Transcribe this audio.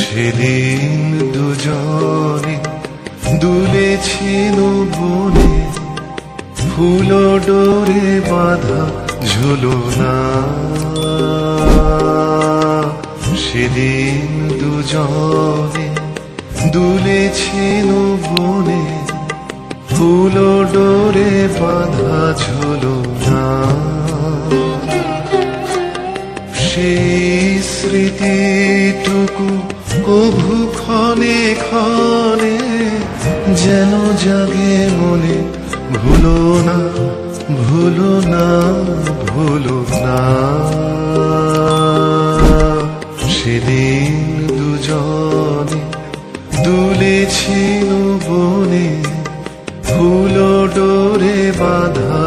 সেদিন দুজনে দুলেছিল বনে, ফুল ডোরে বাঁধা ঝুলনা। সেদিন দুজনে দুলেছিল বনে, ফুল ডোরে বাঁধা ঝুলনা। সেই স্মৃতিটুকু কভু ক্ষণে ক্ষণে যেন জাগে মনে, ভুলো না ভুলো না ভুলো না। সেদিন দুজনে দুলেছিল বনে, ফুল ডোরে বাঁধা